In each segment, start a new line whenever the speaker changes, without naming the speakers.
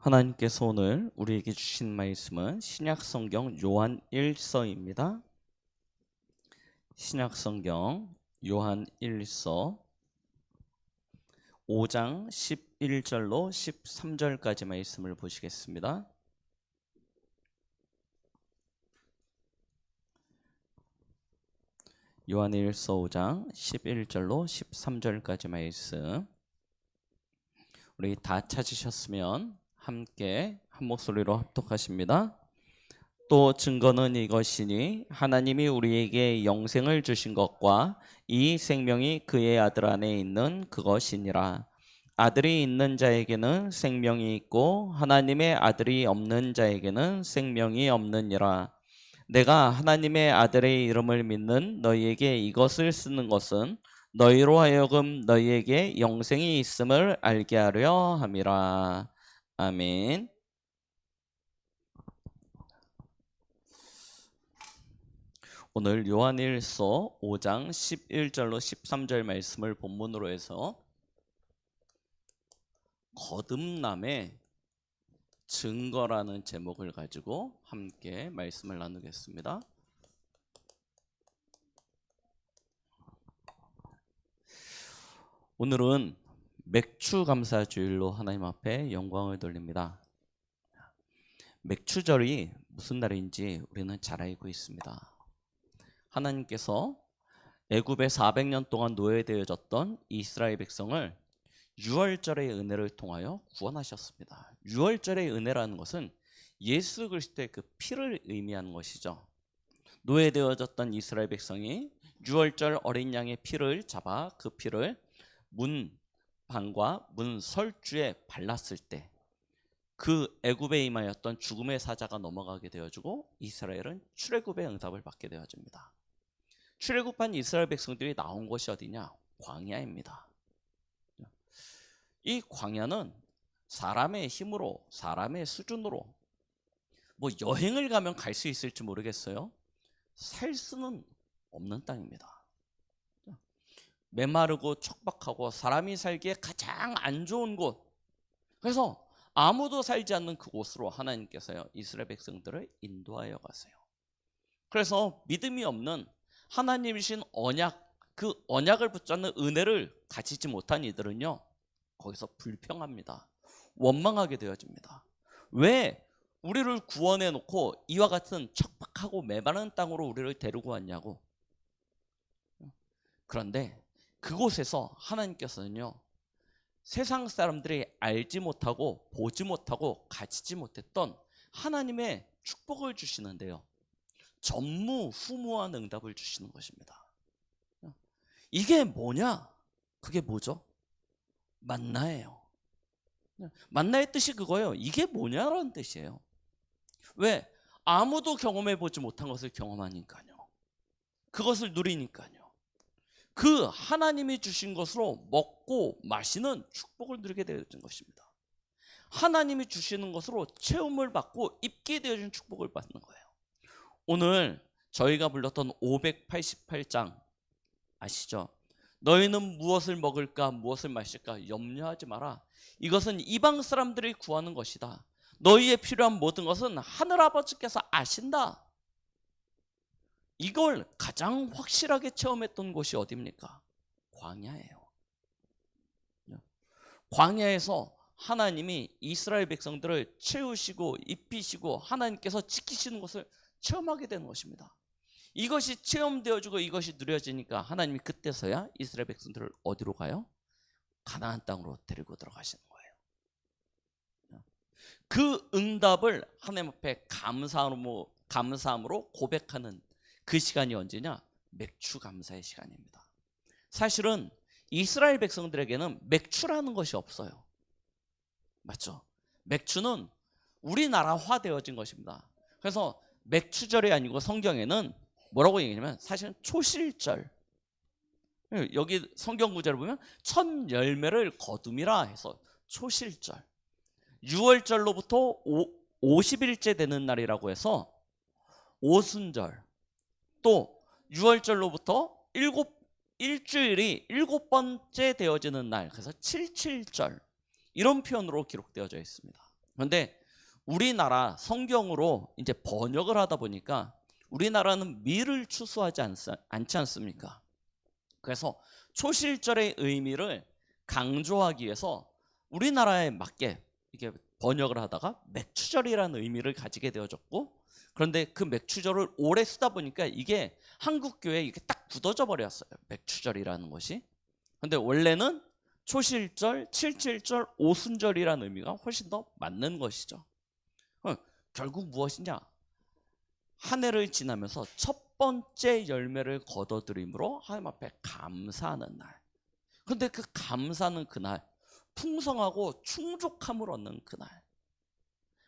하나님께서 오늘 우리에게 주신 말씀은 신약성경 요한 1서입니다. 신약성경 요한 1서 5장 11절로 13절까지 말씀을 보시겠습니다. 요한 1서 5장 11절로 13절까지 말씀, 우리 다 찾으셨으면 함께 한 목소리로 합독하십니다. 또 증거는 이것이니 하나님이 우리에게 영생을 주신 것과 이 생명이 그의 아들 안에 있는 그것이니라. 아들이 있는 자에게는 생명이 있고 하나님의 아들이 없는 자에게는 생명이 없느니라. 내가 하나님의 아들의 이름을 믿는 너희에게 이것을 쓰는 것은 너희로 하여금 너희에게 영생이 있음을 알게 하려 함이라. 아멘. 오늘 요한일서 5장 11절로 13절 말씀을 본문으로 해서 거듭남의 증거라는 제목을 가지고 함께 말씀을 나누겠습니다. 오늘은 맥추감사주일로 하나님 앞에 영광을 돌립니다. 맥추절이 무슨 날인지 우리는 잘 알고 있습니다. 하나님께서 애굽에 400년 동안 노예되어졌던 이스라엘 백성을 유월절의 은혜를 통하여 구원하셨습니다. 유월절의 은혜라는 것은 예수 그리스도의 그 피를 의미하는 것이죠. 노예되어졌던 이스라엘 백성이 유월절 어린 양의 피를 잡아 그 피를 문방과 문설주에 발랐을 때 그 애굽에 임하였던 죽음의 사자가 넘어가게 되어지고 이스라엘은 출애굽의 응답을 받게 되어집니다. 출애굽한 이스라엘 백성들이 나온 곳이 어디냐? 광야입니다. 이 광야는 사람의 힘으로, 사람의 수준으로 뭐 여행을 가면 갈 수 있을지 모르겠어요. 살 수는 없는 땅입니다. 메마르고 척박하고 사람이 살기에 가장 안 좋은 곳, 그래서 아무도 살지 않는 그곳으로 하나님께서요 이스라엘 백성들을 인도하여 가세요. 그래서 믿음이 없는 하나님이신 언약, 그 언약을 붙잡는 은혜를 가지지 못한 이들은요 거기서 불평합니다. 원망하게 되어집니다. 왜 우리를 구원해 놓고 이와 같은 척박하고 메마른 땅으로 우리를 데리고 왔냐고. 그런데 그곳에서 하나님께서는요 세상 사람들이 알지 못하고 보지 못하고 가지지 못했던 하나님의 축복을 주시는데요, 전무후무한 응답을 주시는 것입니다. 이게 뭐냐? 그게 뭐죠? 만나예요. 만나의 뜻이 그거예요. 이게 뭐냐라는 뜻이에요. 왜? 아무도 경험해 보지 못한 것을 경험하니까요. 그것을 누리니까요. 그 하나님이 주신 것으로 먹고 마시는 축복을 누리게 되어진 것입니다. 하나님이 주시는 것으로 체험을 받고 입게 되어진 축복을 받는 거예요. 오늘 저희가 불렀던 588장 아시죠? 너희는 무엇을 먹을까 무엇을 마실까 염려하지 마라. 이것은 이방 사람들이 구하는 것이다. 너희의 필요한 모든 것은 하늘아버지께서 아신다. 이걸 가장 확실하게 체험했던 곳이 어디입니까? 광야예요. 광야에서 하나님이 이스라엘 백성들을 채우시고 입히시고 하나님께서 지키시는 것을 체험하게 되는 것입니다. 이것이 체험되어지고 이것이 누려지니까 하나님이 그때서야 이스라엘 백성들을 어디로 가요? 가나안 땅으로 데리고 들어가시는 거예요. 그 응답을 하나님 앞에 감사함으로 고백하는 그 시간이 언제냐? 맥추 감사의 시간입니다. 사실은 이스라엘 백성들에게는 맥추라는 것이 없어요. 맞죠? 맥추는 우리나라화 되어진 것입니다. 그래서 맥추절이 아니고 성경에는 뭐라고 얘기하냐면 사실은 초실절, 여기 성경 구절을 보면 첫 열매를 거둠이라 해서 초실절, 6월절로부터 50일째 되는 날이라고 해서 오순절, 또 6월절로부터 일주일이 7번째 되어지는 날, 그래서 77절, 이런 표현으로 기록되어져 있습니다. 그런데 우리나라 성경으로 이제 번역을 하다 보니까 우리나라는 미를 추수하지 않지 않습니까? 그래서 초실절의 의미를 강조하기 위해서 우리나라에 맞게 이게 번역을 하다가 맥추절이라는 의미를 가지게 되어졌고, 그런데 그 맥추절을 오래 쓰다 보니까 이게 한국 교회에 이게 딱 굳어져 버렸어요. 맥추절이라는 것이. 그런데 원래는 초실절, 칠칠절, 오순절이라는 의미가 훨씬 더 맞는 것이죠. 결국 무엇이냐? 한 해를 지나면서 첫 번째 열매를 거둬들임으로 하나님 앞에 감사하는 날. 그런데 그 감사는 그날 풍성하고 충족함을 얻는 그날,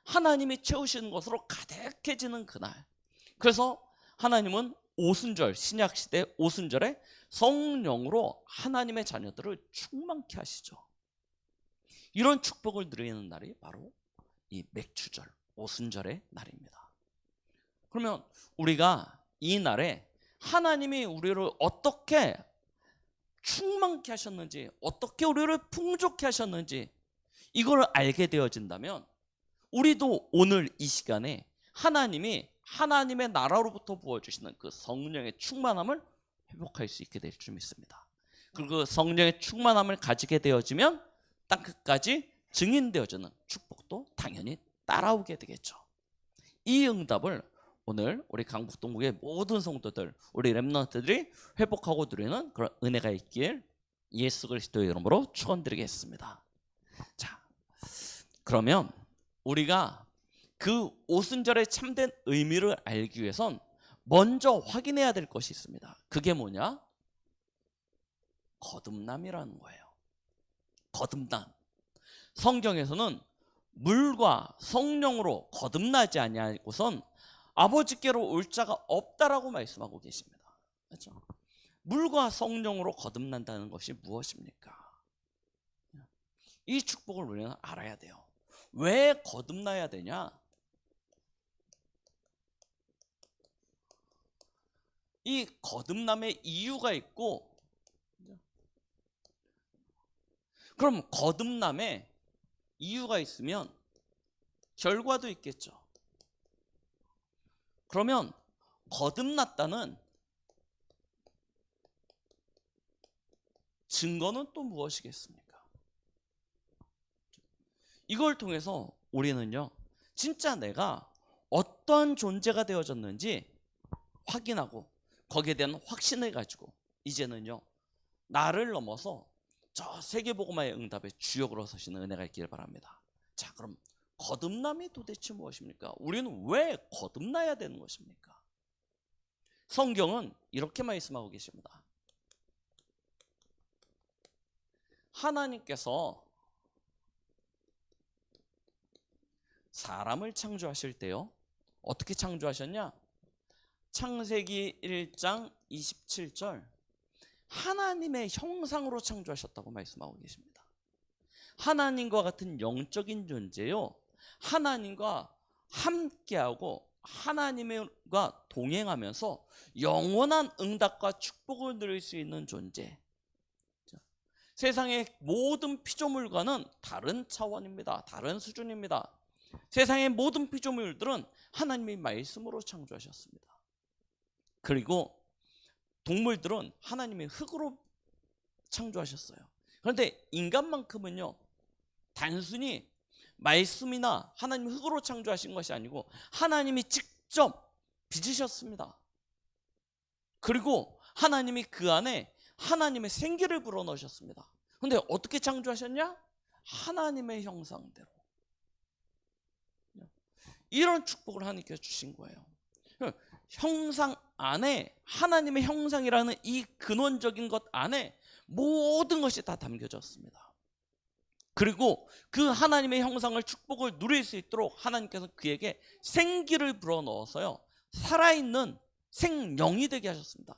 하나님이 채우시는 것으로 가득해지는 그날. 그래서 하나님은 오순절, 신약시대 오순절에 성령으로 하나님의 자녀들을 충만케 하시죠. 이런 축복을 누리는 날이 바로 이 맥추절, 오순절의 날입니다. 그러면 우리가 이 날에 하나님이 우리를 어떻게 충만케 하셨는지, 어떻게 우리를 풍족케 하셨는지 이걸 알게 되어진다면 우리도 오늘 이 시간에 하나님이 하나님의 나라로부터 부어주시는 그 성령의 충만함을 회복할 수 있게 될 줄 믿습니다. 그리고 그 성령의 충만함을 가지게 되어지면 땅끝까지 증인되어지는 축복도 당연히 따라오게 되겠죠. 이 응답을 오늘 우리 강북동국의 모든 성도들, 우리 렘넌트들이 회복하고 누리는 그런 은혜가 있길 예수 그리스도의 이름으로 축원드리겠습니다. 자, 그러면 우리가 그 오순절의 참된 의미를 알기 위해선 먼저 확인해야 될 것이 있습니다. 그게 뭐냐? 거듭남이라는 거예요. 거듭남. 성경에서는 물과 성령으로 거듭나지 아니하고선 아버지께로 올 자가 없다라고 말씀하고 계십니다. 그렇죠? 물과 성령으로 거듭난다는 것이 무엇입니까? 이 축복을 우리는 알아야 돼요. 왜 거듭나야 되냐? 이 거듭남의 이유가 있고, 그럼 거듭남에 이유가 있으면 결과도 있겠죠. 그러면 거듭났다는 증거는 또 무엇이겠습니까? 이걸 통해서 우리는요, 진짜 내가 어떠한 존재가 되어졌는지 확인하고 거기에 대한 확신을 가지고 이제는요, 나를 넘어서 저 세계복음화의 응답의 주역으로 서시는 은혜가 있기를 바랍니다. 자, 그럼 거듭남이 도대체 무엇입니까? 우리는 왜 거듭나야 되는 것입니까? 성경은 이렇게 말씀하고 계십니다. 하나님께서 사람을 창조하실 때요, 어떻게 창조하셨냐? 창세기 1장 27절 하나님의 형상으로 창조하셨다고 말씀하고 계십니다. 하나님과 같은 영적인 존재요, 하나님과 함께하고 하나님과 동행하면서 영원한 응답과 축복을 누릴 수 있는 존재. 세상의 모든 피조물과는 다른 차원입니다. 다른 수준입니다. 세상의 모든 피조물들은 하나님의 말씀으로 창조하셨습니다. 그리고 동물들은 하나님의 흙으로 창조하셨어요. 그런데 인간만큼은요, 단순히 말씀이나 하나님 흙으로 창조하신 것이 아니고 하나님이 직접 빚으셨습니다. 그리고 하나님이 그 안에 하나님의 생기를 불어넣으셨습니다. 그런데 어떻게 창조하셨냐? 하나님의 형상대로. 이런 축복을 하나님께서 주신 거예요. 형상 안에, 하나님의 형상이라는 이 근원적인 것 안에 모든 것이 다 담겨졌습니다. 그리고 그 하나님의 형상을, 축복을 누릴 수 있도록 하나님께서 그에게 생기를 불어넣어서요, 살아있는 생명이 되게 하셨습니다.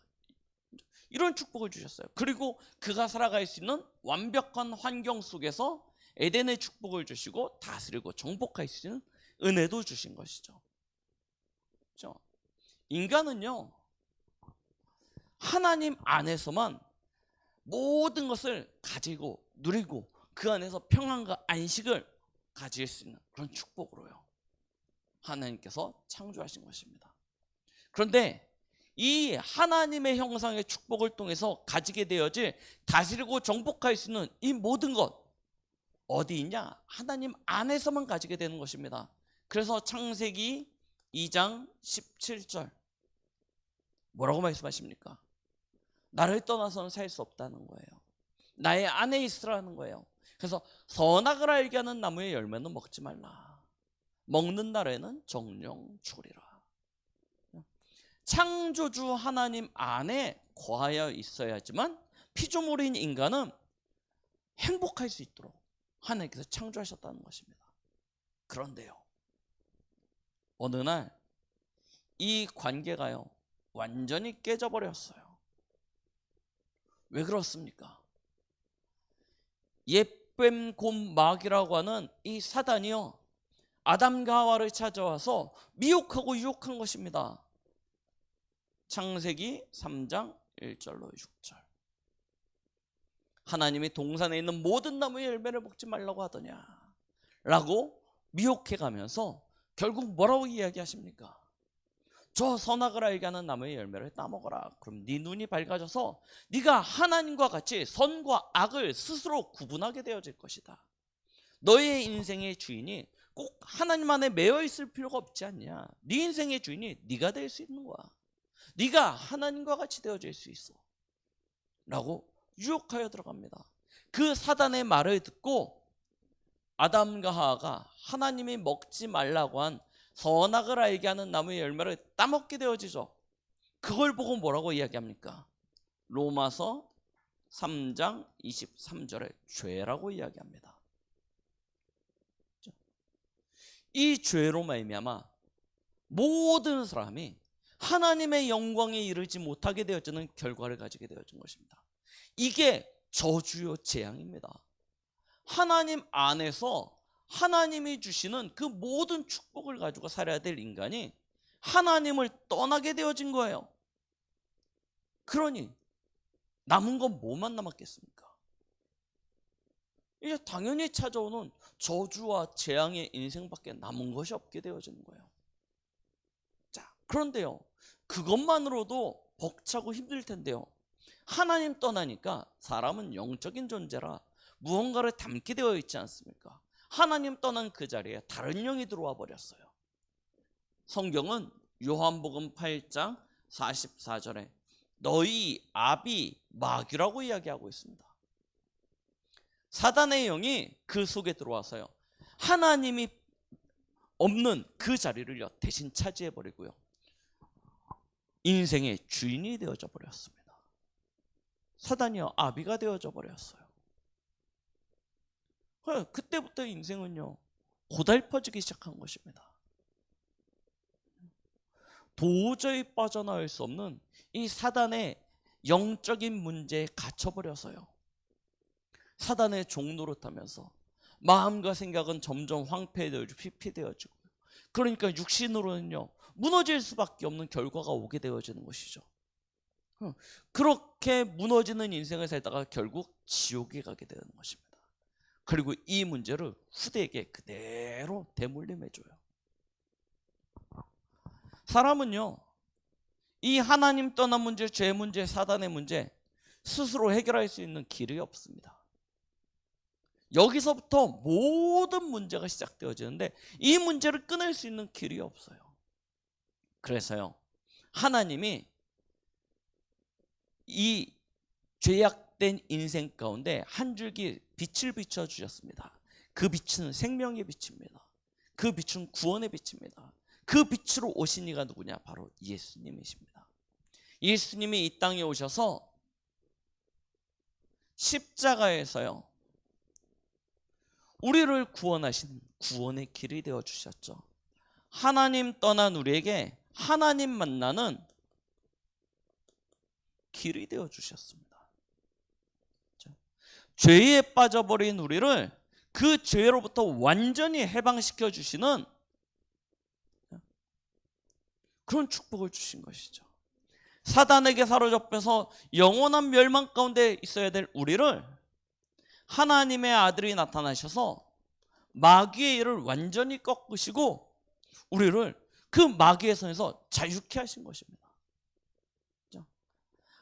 이런 축복을 주셨어요. 그리고 그가 살아갈 수 있는 완벽한 환경 속에서 에덴의 축복을 주시고 다스리고 정복할 수 있는 은혜도 주신 것이죠. 그렇죠? 인간은요, 하나님 안에서만 모든 것을 가지고 누리고 그 안에서 평안과 안식을 가질 수 있는 그런 축복으로요. 하나님께서 창조하신 것입니다. 그런데 이 하나님의 형상의 축복을 통해서 가지게 되어질 다스리고 정복할 수 있는 이 모든 것 어디 있냐? 하나님 안에서만 가지게 되는 것입니다. 그래서 창세기 2장 17절 뭐라고 말씀하십니까? 나를 떠나서는 살 수 없다는 거예요. 나의 안에 있으라는 거예요. 그래서 선악을 알게 하는 나무의 열매는 먹지 말라. 먹는 날에는 정령 죽으리라. 창조주 하나님 안에 거하여 있어야지만 피조물인 인간은 행복할 수 있도록 하나님께서 창조하셨다는 것입니다. 그런데요, 어느 날 이 관계가요 완전히 깨져버렸어요. 왜 그렇습니까? 옛뱀 곰막이라고 하는 이 사단이요 아담과 하와를 찾아와서 미혹하고 유혹한 것입니다. 창세기 3장 1절로 6절. 하나님이 동산에 있는 모든 나무의 열매를 먹지 말라고 하더냐 라고 미혹해가면서 결국 뭐라고 이야기하십니까? 저 선악을 알게 하는 나무의 열매를 따먹어라. 그럼 네 눈이 밝아져서 네가 하나님과 같이 선과 악을 스스로 구분하게 되어질 것이다. 너의 인생의 주인이 꼭 하나님 안에 매여 있을 필요가 없지 않냐. 네 인생의 주인이 네가 될 수 있는 거야. 네가 하나님과 같이 되어질 수 있어 라고 유혹하여 들어갑니다. 그 사단의 말을 듣고 아담과 하와가 하나님이 먹지 말라고 한 선악을 알게 하는 나무의 열매를 따먹게 되어지죠. 그걸 보고 뭐라고 이야기합니까? 로마서 3장 23절에 죄라고 이야기합니다. 이 죄로 말미암아 모든 사람이 하나님의 영광에 이르지 못하게 되어지는 결과를 가지게 되어진 것입니다. 이게 저주요 재앙입니다. 하나님 안에서 하나님이 주시는 그 모든 축복을 가지고 살아야 될 인간이 하나님을 떠나게 되어진 거예요. 그러니 남은 건 뭐만 남았겠습니까? 이제 당연히 찾아오는 저주와 재앙의 인생밖에 남은 것이 없게 되어지는 거예요. 자, 그런데요, 그것만으로도 벅차고 힘들 텐데요, 하나님 떠나니까 사람은 영적인 존재라 무언가를 담게 되어 있지 않습니까? 하나님 떠난 그 자리에 다른 영이 들어와 버렸어요. 성경은 요한복음 8장 44절에 너희 아비 마귀라고 이야기하고 있습니다. 사단의 영이 그 속에 들어와서요, 하나님이 없는 그 자리를 대신 차지해 버리고요, 인생의 주인이 되어져 버렸습니다. 사단이요 아비가 되어져 버렸어요. 그때부터 인생은요 고달퍼지기 시작한 것입니다. 도저히 빠져나올 수 없는 이 사단의 영적인 문제에 갇혀버려서요, 사단의 종 노릇하면서 마음과 생각은 점점 황폐되어지고 피폐되어지고, 그러니까 육신으로는요 무너질 수밖에 없는 결과가 오게 되어지는 것이죠. 그렇게 무너지는 인생을 살다가 결국 지옥에 가게 되는 것입니다. 그리고 이 문제를 후대에게 그대로 대물림해줘요. 사람은요 이 하나님 떠난 문제, 죄 문제, 사단의 문제 스스로 해결할 수 있는 길이 없습니다. 여기서부터 모든 문제가 시작되어지는데 이 문제를 끊을 수 있는 길이 없어요. 그래서요 하나님이 이 죄악된 인생 가운데 한 줄기 빛을 비춰주셨습니다. 그 빛은 생명의 빛입니다. 그 빛은 구원의 빛입니다. 그 빛으로 오신 이가 누구냐? 바로 예수님이십니다. 예수님이 이 땅에 오셔서 십자가에서요 우리를 구원하신 구원의 길이 되어주셨죠. 하나님 떠난 우리에게 하나님 만나는 길이 되어주셨습니다. 죄에 빠져버린 우리를 그 죄로부터 완전히 해방시켜 주시는 그런 축복을 주신 것이죠. 사단에게 사로잡혀서 영원한 멸망 가운데 있어야 될 우리를 하나님의 아들이 나타나셔서 마귀의 일을 완전히 꺾으시고 우리를 그 마귀의 손에서 자유케 하신 것입니다.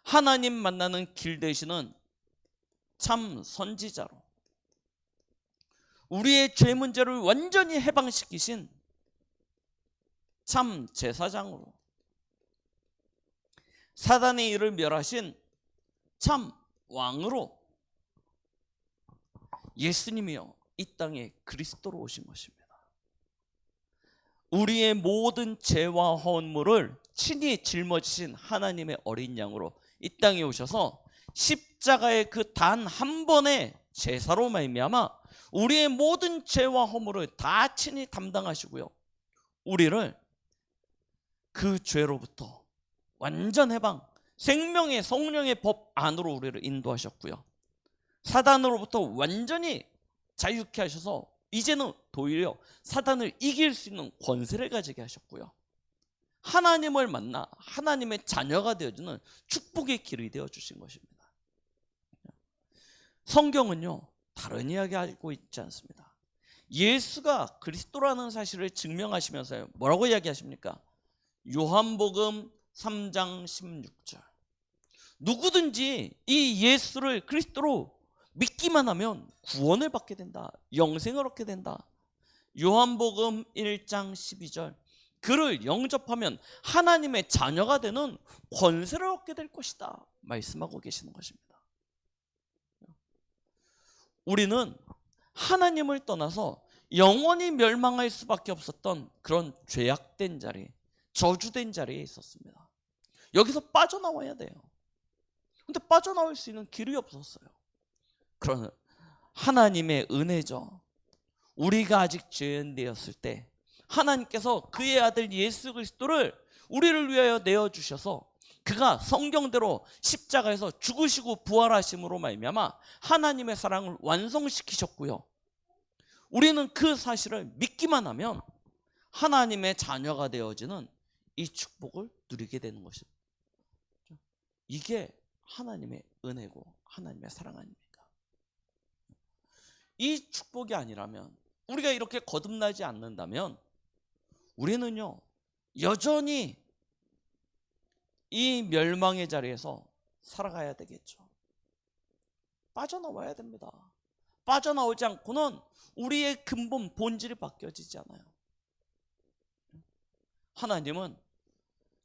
하나님 만나는 길 되시는 참 선지자로, 우리의 죄 문제를 완전히 해방시키신 참 제사장으로, 사단의 일을 멸하신 참 왕으로 예수님이요 이 땅에 그리스도로 오신 것입니다. 우리의 모든 죄와 허물을 친히 짊어지신 하나님의 어린 양으로 이 땅에 오셔서 십자가의 그 단 한 번의 제사로 말미암아 우리의 모든 죄와 허물을 다 친히 담당하시고요, 우리를 그 죄로부터 완전 해방, 생명의 성령의 법 안으로 우리를 인도하셨고요, 사단으로부터 완전히 자유케 하셔서 이제는 도리어 사단을 이길 수 있는 권세를 가지게 하셨고요, 하나님을 만나 하나님의 자녀가 되어주는 축복의 길이 되어주신 것입니다. 성경은요 다른 이야기 하고 있지 않습니다. 예수가 그리스도라는 사실을 증명하시면서요 뭐라고 이야기하십니까? 요한복음 3장 16절, 누구든지 이 예수를 그리스도로 믿기만 하면 구원을 받게 된다, 영생을 얻게 된다. 요한복음 1장 12절, 그를 영접하면 하나님의 자녀가 되는 권세를 얻게 될 것이다 말씀하고 계시는 것입니다. 우리는 하나님을 떠나서 영원히 멸망할 수밖에 없었던 그런 죄악된 자리, 저주된 자리에 있었습니다. 여기서 빠져나와야 돼요. 근데 빠져나올 수 있는 길이 없었어요. 그러나 하나님의 은혜죠. 우리가 아직 죄인되었을 때 하나님께서 그의 아들 예수 그리스도를 우리를 위하여 내어주셔서 그가 성경대로 십자가에서 죽으시고 부활하심으로 말미암아 하나님의 사랑을 완성시키셨고요, 우리는 그 사실을 믿기만 하면 하나님의 자녀가 되어지는 이 축복을 누리게 되는 것입니다. 이게 하나님의 은혜고 하나님의 사랑 아닙니까? 이 축복이 아니라면, 우리가 이렇게 거듭나지 않는다면 우리는요 여전히 이 멸망의 자리에서 살아가야 되겠죠. 빠져나와야 됩니다. 빠져나오지 않고는 우리의 근본 본질이 바뀌어지지 않아요. 하나님은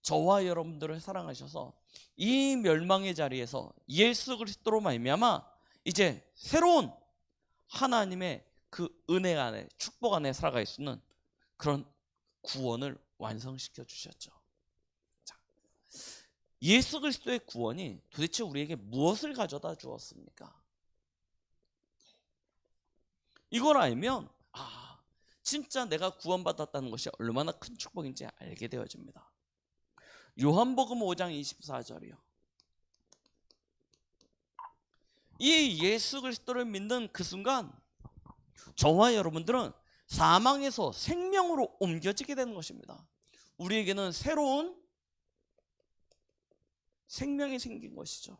저와 여러분들을 사랑하셔서 이 멸망의 자리에서 예수 그리스도로 말미암아 이제 새로운 하나님의 그 은혜 안에, 축복 안에 살아갈 수 있는 그런 구원을 완성시켜 주셨죠. 자, 예수 그리스도의 구원이 도대체 우리에게 무엇을 가져다 주었습니까? 이걸 알면 진짜 내가 구원받았다는 것이 얼마나 큰 축복인지 알게 되어집니다. 요한복음 5장 24절이요. 이 예수 그리스도를 믿는 그 순간 저와 여러분들은 사망에서 생명으로 옮겨지게 되는 것입니다. 우리에게는 새로운 생명이 생긴 것이죠.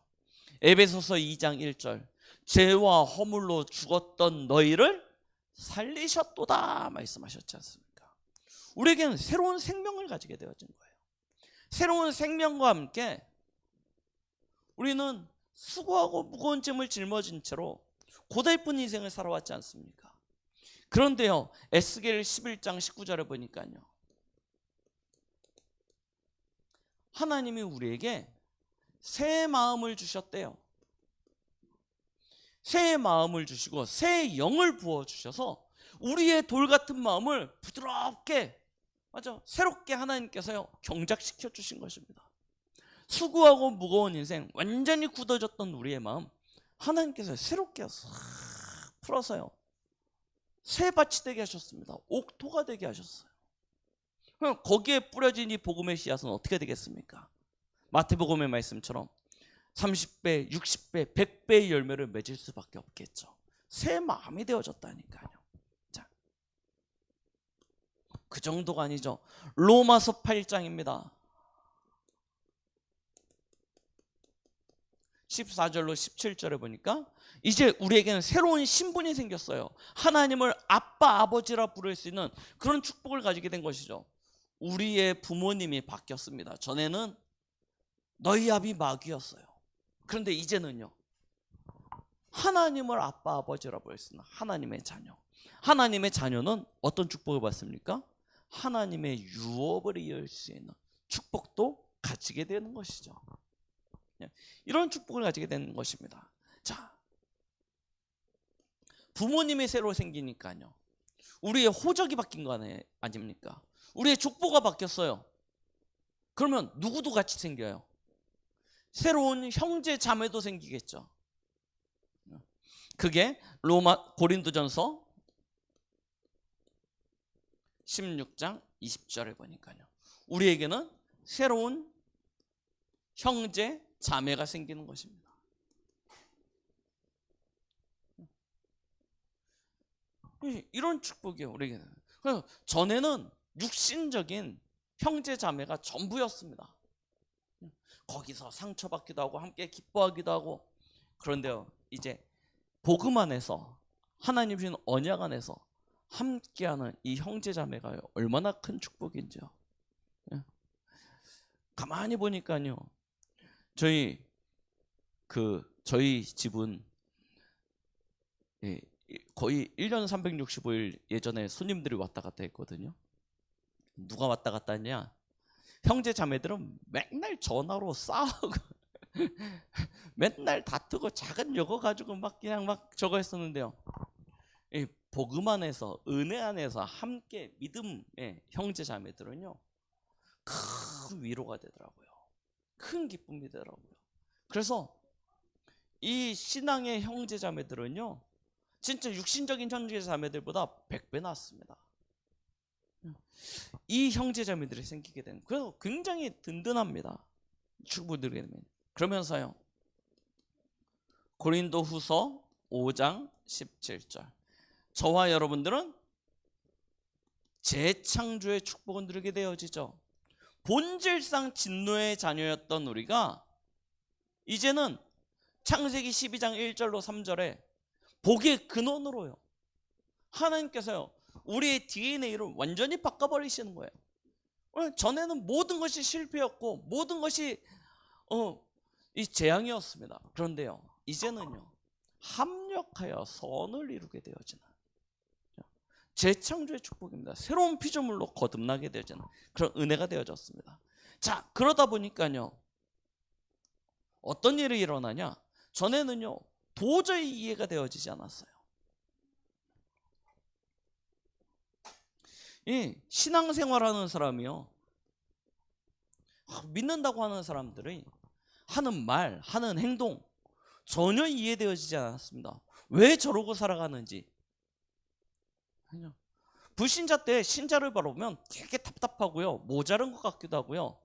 에베소서 2장 1절, 죄와 허물로 죽었던 너희를 살리셨도다 말씀하셨지 않습니까? 우리에게는 새로운 생명을 가지게 되어진 거예요. 새로운 생명과 함께 우리는 수고하고 무거운 짐을 짊어진 채로 고달픈 인생을 살아왔지 않습니까? 그런데요 에스겔 11장 19절에 보니까요, 하나님이 우리에게 새 마음을 주셨대요. 새 마음을 주시고 새 영을 부어주셔서 우리의 돌 같은 마음을 부드럽게, 새롭게 하나님께서요 경작시켜 주신 것입니다. 수고하고 무거운 인생, 완전히 굳어졌던 우리의 마음 하나님께서 새롭게 싹 풀어서요 새 밭이 되게 하셨습니다. 옥토가 되게 하셨어요. 그럼 거기에 뿌려진 이 복음의 씨앗은 어떻게 되겠습니까? 마태복음의 말씀처럼 30배, 60배, 100배의 열매를 맺을 수밖에 없겠죠. 새 마음이 되어졌다니까요. 자, 그 정도가 아니죠. 로마서 8장입니다. 14절로 17절에 보니까 이제 우리에게는 새로운 신분이 생겼어요. 하나님을 아빠, 아버지라 부를 수 있는 그런 축복을 가지게 된 것이죠. 우리의 부모님이 바뀌었습니다. 전에는 너희 아비 마귀였어요. 그런데 이제는요, 하나님을 아빠, 아버지라 부를 수 있는 하나님의 자녀. 하나님의 자녀는 어떤 축복을 받습니까? 하나님의 유업을 이을 수 있는 축복도 가지게 되는 것이죠. 이런 축복을 가지게 되는 것입니다. 자, 부모님이 새로 생기니까요, 우리의 호적이 바뀐 거 아닙니까? 우리의 족보가 바뀌었어요. 그러면 누구도 같이 생겨요. 새로운 형제 자매도 생기겠죠. 그게 고린도전서 16장 20절에 보니까요, 우리에게는 새로운 형제 자매가 생기는 것입니다. 이런 축복이에요, 우리에게는. 그래서 전에는 육신적인 형제 자매가 전부였습니다. 거기서 상처받기도 하고 함께 기뻐하기도 하고. 그런데요, 이제 복음 안에서, 하나님 주신 언약 안에서 함께하는 이 형제 자매가 얼마나 큰 축복인지요. 가만히 보니까요, 저희 집은 거의 1년 365일 예전에 손님들이 왔다 갔다 했거든요. 누가 왔다 갔다 했냐? 형제 자매들은 맨날 전화로 싸우고 맨날 다투고 작은 요거 가지고 막 그냥 막 저거 했었는데요, 이 복음 안에서, 은혜 안에서 함께 믿음의 형제 자매들은요, 큰 위로가 되더라고요. 큰 기쁨이 되더라고요. 그래서 이 신앙의 형제 자매들은요, 진짜 육신적인 형제 자매들보다 100배 낫습니다. 이 형제 자매들이 생기게 되는, 그래서 굉장히 든든합니다. 축복드리게 되면. 그러면서요, 고린도후서 5장 17절, 저와 여러분들은 재창조의 축복을 누리게 되어지죠. 본질상 진노의 자녀였던 우리가 이제는 창세기 12장 1절로 3절에 복의 근원으로요, 하나님께서요, 우리의 DNA를 완전히 바꿔버리시는 거예요. 전에는 모든 것이 실패였고 모든 것이 이 재앙이었습니다. 그런데요, 이제는요, 합력하여 선을 이루게 되어지는 재창조의 축복입니다. 새로운 피조물로 거듭나게 되어지는 그런 은혜가 되어졌습니다. 자, 그러다 보니까요, 어떤 일이 일어나냐? 전에는요, 도저히 이해가 되어지지 않았어요. 이 신앙생활하는 사람이요, 믿는다고 하는 사람들이 하는 말, 하는 행동 전혀 이해되어지지 않았습니다. 왜 저러고 살아가는지. 불신자 때 신자를 바라보면 되게 답답하고요, 모자른 것 같기도 하고요,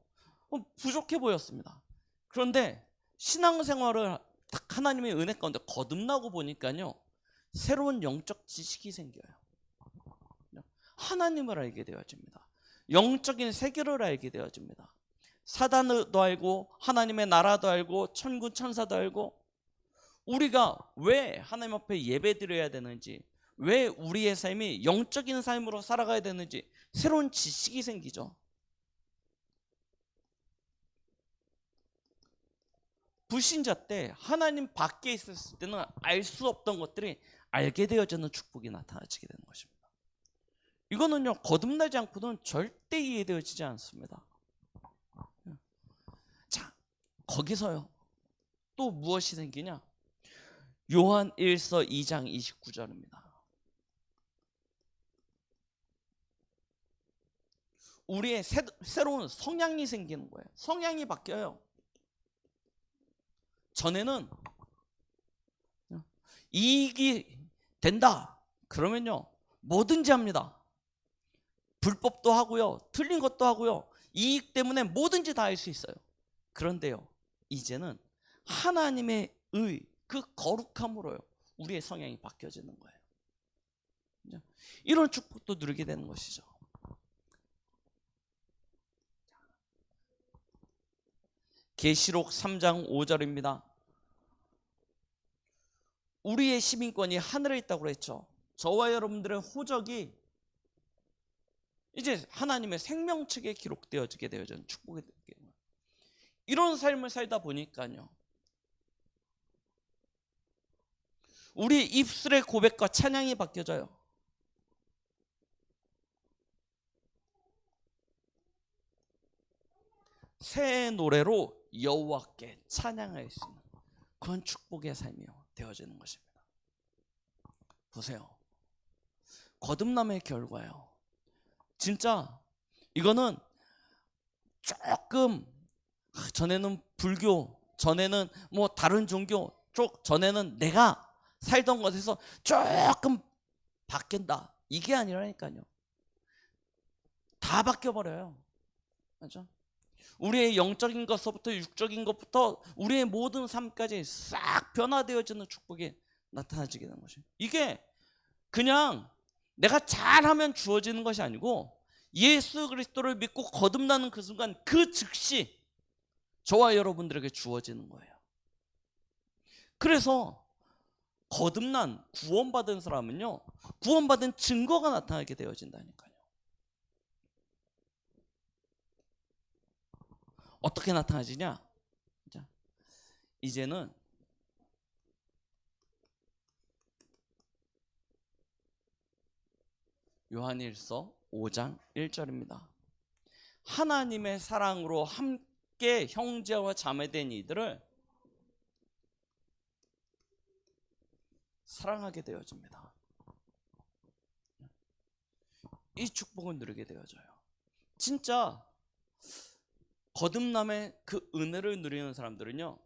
부족해 보였습니다. 그런데 신앙생활을 딱 하나님의 은혜 가운데 거듭나고 보니까요, 새로운 영적 지식이 생겨요. 하나님을 알게 되어집니다. 영적인 세계를 알게 되어집니다. 사단도 알고 하나님의 나라도 알고 천군 천사도 알고, 우리가 왜 하나님 앞에 예배드려야 되는지, 왜 우리의 삶이 영적인 삶으로 살아가야 되는지 새로운 지식이 생기죠. 불신자 때 하나님 밖에 있었을 때는 알 수 없던 것들이 알게 되어지는 축복이 나타나지게 되는 것입니다. 이거는요, 거듭나지 않고는 절대 이해되어지지 않습니다. 자, 거기서요, 또 무엇이 생기냐? 요한 1서 2장 29절입니다. 우리의 새로운 성향이 생기는 거예요. 성향이 바뀌어요. 전에는 이익이 된다 그러면요, 뭐든지 합니다. 불법도 하고요, 틀린 것도 하고요, 이익 때문에 뭐든지 다 할 수 있어요. 그런데요, 이제는 하나님의 그 거룩함으로요, 우리의 성향이 바뀌어지는 거예요. 이런 축복도 누리게 되는 것이죠. 계시록 3장 5절입니다. 우리의 시민권이 하늘에 있다고 그랬죠. 저와 여러분들의 호적이 이제 하나님의 생명책에 기록되어지게 되어지는 축복이 되는 거예요. 이런 삶을 살다 보니까요, 우리 입술의 고백과 찬양이 바뀌어져요. 새 노래로 여호와께 찬양할 수 있는 그런 축복의 삶이 되어지는 것입니다. 보세요. 거듭남의 결과요. 진짜 이거는 조금 전에는 불교, 전에는 뭐 다른 종교 쪽, 전에는 내가 살던 것에서 조금 바뀐다, 이게 아니라니까요. 다 바뀌어버려요. 맞죠? 우리의 영적인 것부터 육적인 것부터 우리의 모든 삶까지 싹 변화되어지는 축복이 나타나지게 되는 것이에요. 이게 그냥 내가 잘하면 주어지는 것이 아니고 예수 그리스도를 믿고 거듭나는 그 순간 그 즉시 저와 여러분들에게 주어지는 거예요. 그래서 거듭난 구원받은 사람은요, 구원받은 증거가 나타나게 되어진다니까요. 어떻게 나타나지냐? 이제는 요한일서 5장 1절입니다. 하나님의 사랑으로 함께 형제와 자매된 이들을 사랑하게 되어집니다. 이 축복을 누리게 되어져요. 진짜 거듭남의 그 은혜를 누리는 사람들은요,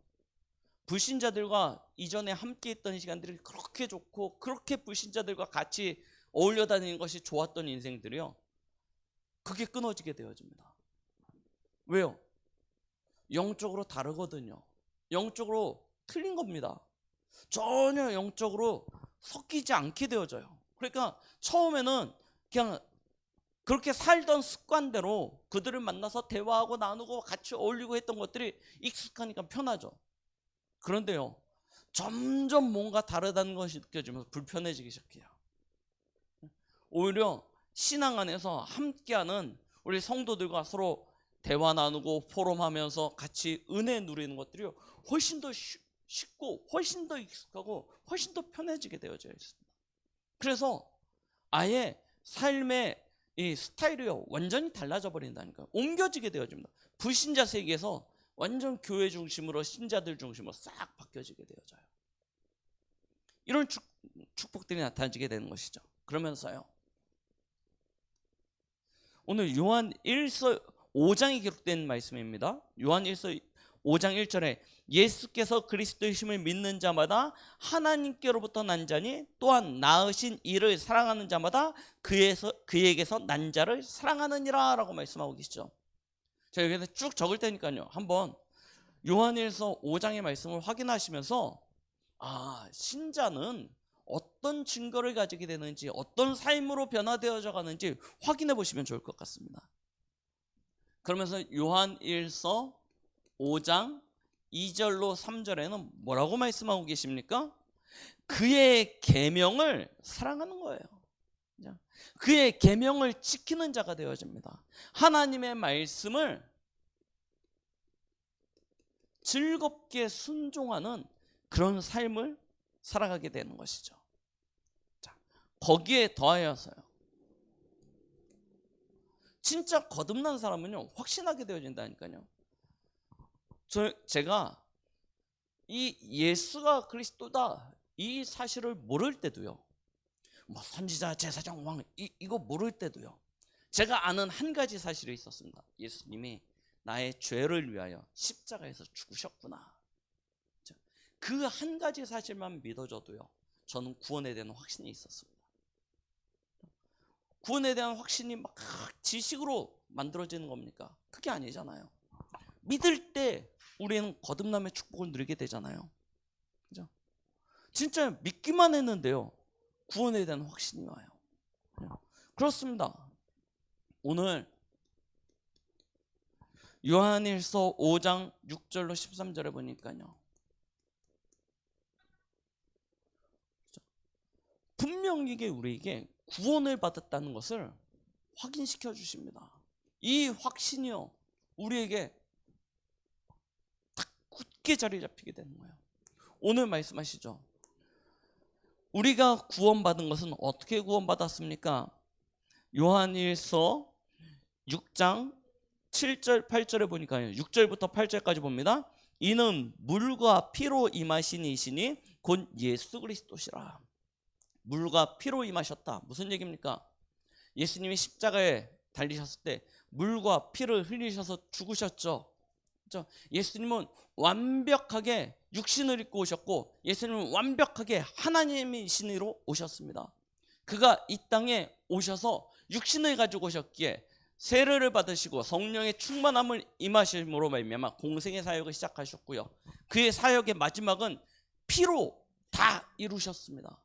불신자들과 이전에 함께 있던 시간들이 그렇게 좋고 그렇게 불신자들과 같이 어울려 다니는 것이 좋았던 인생들이요, 그게 끊어지게 되어집니다. 왜요? 영적으로 다르거든요. 영적으로 틀린 겁니다. 전혀 영적으로 섞이지 않게 되어져요. 그러니까 처음에는 그냥 그렇게 살던 습관대로 그들을 만나서 대화하고 나누고 같이 어울리고 했던 것들이 익숙하니까 편하죠. 그런데요, 점점 뭔가 다르다는 것이 느껴지면서 불편해지기 시작해요. 오히려 신앙 안에서 함께하는 우리 성도들과 서로 대화 나누고 포럼하면서 같이 은혜 누리는 것들이 훨씬 더 쉽고 훨씬 더 익숙하고 훨씬 더 편해지게 되어져 있습니다. 그래서 아예 삶의 이 스타일이요, 완전히 달라져 버린다니까요. 옮겨지게 되어집니다. 불신자 세계에서 완전 교회 중심으로, 신자들 중심으로 싹 바뀌어지게 되어져요. 이런 축복들이 나타나게 되는 것이죠. 그러면서요, 오늘 요한 1서 5장에 기록된 말씀입니다. 요한 1서 5장 1절에 예수께서 그리스도이심을 믿는 자마다 하나님께로부터 난 자니 또한 낳으신 이를 사랑하는 자마다 그에게서 난 자를 사랑하느니라 라고 말씀하고 계시죠. 제가 여기서 쭉 적을 테니까요, 한번 요한일서 5장의 말씀을 확인하시면서 신자는 어떤 증거를 가지게 되는지, 어떤 삶으로 변화되어져 가는지 확인해 보시면 좋을 것 같습니다. 그러면서 요한일서 5장 2절로 3절에는 뭐라고 말씀하고 계십니까? 그의 계명을 사랑하는 거예요. 그의 계명을 지키는 자가 되어집니다. 하나님의 말씀을 즐겁게 순종하는 그런 삶을 살아가게 되는 것이죠. 자, 거기에 더하여서요, 진짜 거듭난 사람은요, 확신하게 되어진다니까요. 제가 이 예수가 그리스도다 이 사실을 모를 때도요, 뭐 선지자, 제사장, 왕 이거 모를 때도요, 제가 아는 한 가지 사실이 있었습니다. 예수님이 나의 죄를 위하여 십자가에서 죽으셨구나. 그 한 가지 사실만 믿어져도요, 저는 구원에 대한 확신이 있었습니다. 구원에 대한 확신이 막 지식으로 만들어지는 겁니까? 그게 아니잖아요. 믿을 때 우리는 거듭남의 축복을 누리게 되잖아요. 그죠? 진짜 믿기만 했는데요, 구원에 대한 확신이 와요. 그렇습니다. 오늘 요한일서 5장 6절로 13절에 보니까요, 분명하게 우리에게 구원을 받았다는 것을 확인시켜 주십니다. 이 확신이요, 우리에게 딱 굳게 자리 잡히게 되는 거예요. 오늘 말씀하시죠. 우리가 구원받은 것은 어떻게 구원받았습니까? 요한일서 6장 7절 8절에 보니까요, 6절부터 8절까지 봅니다. 이는 물과 피로 임하신 이시니 곧 예수 그리스도시라. 물과 피로 임하셨다. 무슨 얘기입니까? 예수님이 십자가에 달리셨을 때 물과 피를 흘리셔서 죽으셨죠. 그렇죠? 예수님은 완벽하게 육신을 입고 오셨고, 예수님은 완벽하게 하나님의 신으로 오셨습니다. 그가 이 땅에 오셔서 육신을 가지고 오셨기에 세례를 받으시고 성령의 충만함을 임하심으로 말미암아 공생의 사역을 시작하셨고요. 그의 사역의 마지막은 피로 다 이루셨습니다.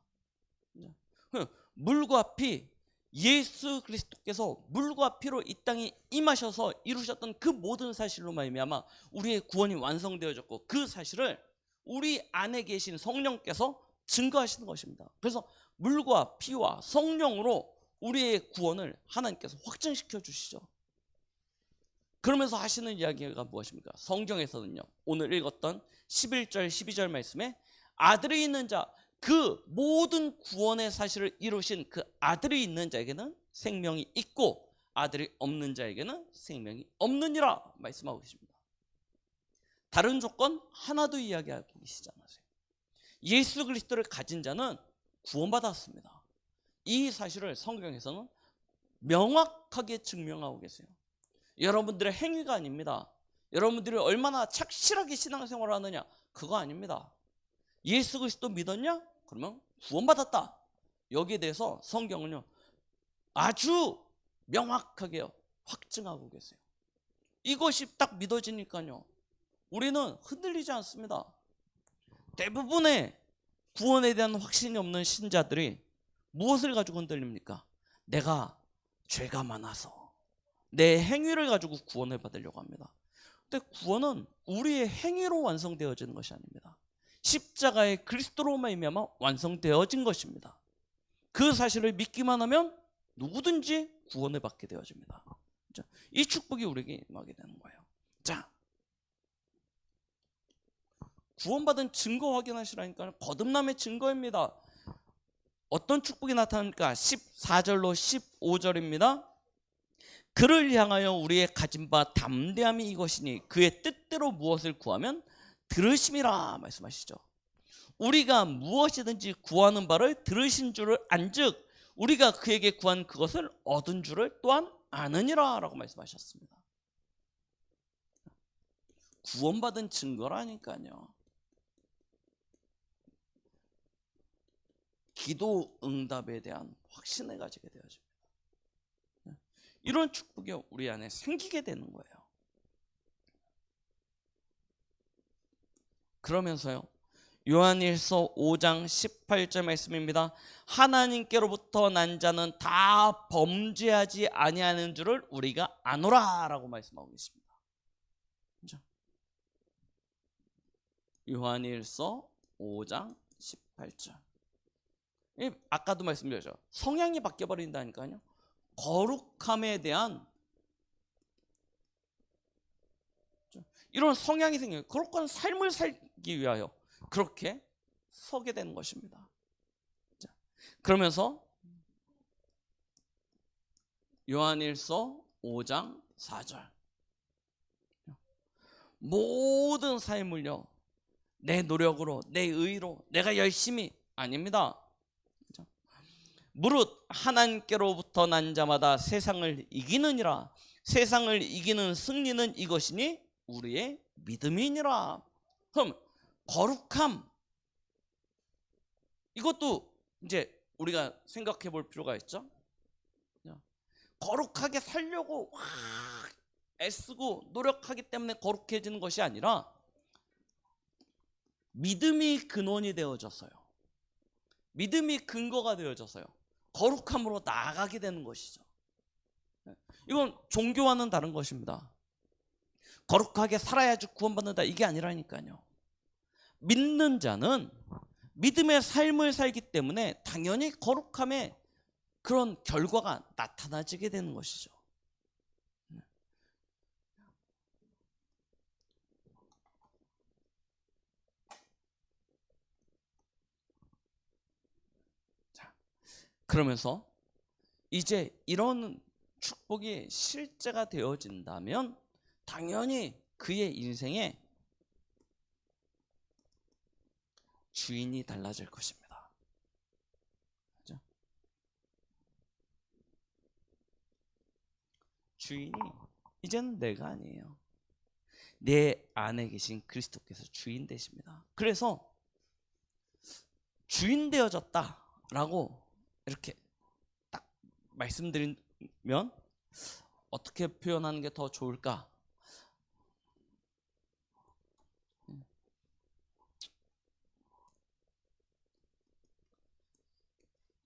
물과 피, 예수 그리스도께서 물과 피로 이 땅에 임하셔서 이루셨던 그 모든 사실로 말미암아 우리의 구원이 완성되어졌고, 그 사실을 우리 안에 계신 성령께서 증거하시는 것입니다. 그래서 물과 피와 성령으로 우리의 구원을 하나님께서 확증시켜 주시죠. 그러면서 하시는 이야기가 무엇입니까? 성경에서는요, 오늘 읽었던 11절 12절 말씀에 아들이 있는 자, 그 모든 구원의 사실을 이루신 그 아들이 있는 자에게는 생명이 있고 아들이 없는 자에게는 생명이 없느니라 말씀하고 계십니다. 다른 조건 하나도 이야기하고 계시지 않으세요. 예수 그리스도를 가진 자는 구원받았습니다. 이 사실을 성경에서는 명확하게 증명하고 계세요. 여러분들의 행위가 아닙니다. 여러분들이 얼마나 착실하게 신앙생활을 하느냐, 그거 아닙니다. 예수 그리스도 믿었냐? 그러면 구원받았다. 여기에 대해서 성경은요, 아주 명확하게 확증하고 계세요. 이것이 딱 믿어지니까요, 우리는 흔들리지 않습니다. 대부분의 구원에 대한 확신이 없는 신자들이 무엇을 가지고 흔들립니까? 내가 죄가 많아서 내 행위를 가지고 구원을 받으려고 합니다. 근데 구원은 우리의 행위로 완성되어지는 것이 아닙니다. 십자가의 그리스도로 말미암아 완성되어진 것입니다. 그 사실을 믿기만 하면 누구든지 구원을 받게 되어집니다. 이 축복이 우리에게 임하게 되는 거예요. 자, 구원받은 증거 확인하시라니까 거듭남의 증거입니다. 어떤 축복이 나타납니까? 14절로 15절입니다. 그를 향하여 우리의 가진 바 담대함이 이것이니 그의 뜻대로 무엇을 구하면 들으심이라 말씀하시죠. 우리가 무엇이든지 구하는 바를 들으신 줄을 안즉 우리가 그에게 구한 그것을 얻은 줄을 또한 아느니라 라고 말씀하셨습니다. 구원받은 증거라니까요. 기도 응답에 대한 확신을 가지게 되어집니다. 이런 축복이 우리 안에 생기게 되는 거예요. 그러면서요, 요한일서 5장 18절 말씀입니다. 하나님께로부터 난 자는 다 범죄하지 아니하는 줄을 우리가 아노라 라고 말씀하고 계십니다. 그렇죠? 요한일서 5장 18절. 아까도 말씀드렸죠. 성향이 바뀌어버린다니까요. 거룩함에 대한 이런 성향이 생겨요. 거룩한 삶을 살기 위하여 그렇게 서게 되는 것입니다. 자, 그러면서 요한일서 5장 4절 모든 삶을요, 내 노력으로 내 의로 내가 열심히 아닙니다. 무릇 하나님께로부터 난 자마다 세상을 이기느니라. 세상을 이기는 승리는 이것이니 우리의 믿음이니라. 그럼 거룩함, 이것도 이제 우리가 생각해 볼 필요가 있죠. 거룩하게 살려고 애쓰고 노력하기 때문에 거룩해지는 것이 아니라 믿음이 근원이 되어져서요, 믿음이 근거가 되어져서요, 거룩함으로 나아가게 되는 것이죠. 이건 종교와는 다른 것입니다. 거룩하게 살아야지 구원받는다, 이게 아니라니까요. 믿는 자는 믿음의 삶을 살기 때문에 당연히 거룩함의 그런 결과가 나타나지게 되는 것이죠. 자, 그러면서 이제 이런 축복이 실제가 되어진다면 당연히 그의 인생에 주인이 달라질 것입니다. 그렇죠? 주인이 이제는 내가 아니에요. 내 안에 계신 그리스도께서 주인 되십니다. 그래서 주인 되어졌다라고 이렇게 딱 말씀드리면 어떻게 표현하는 게 더 좋을까?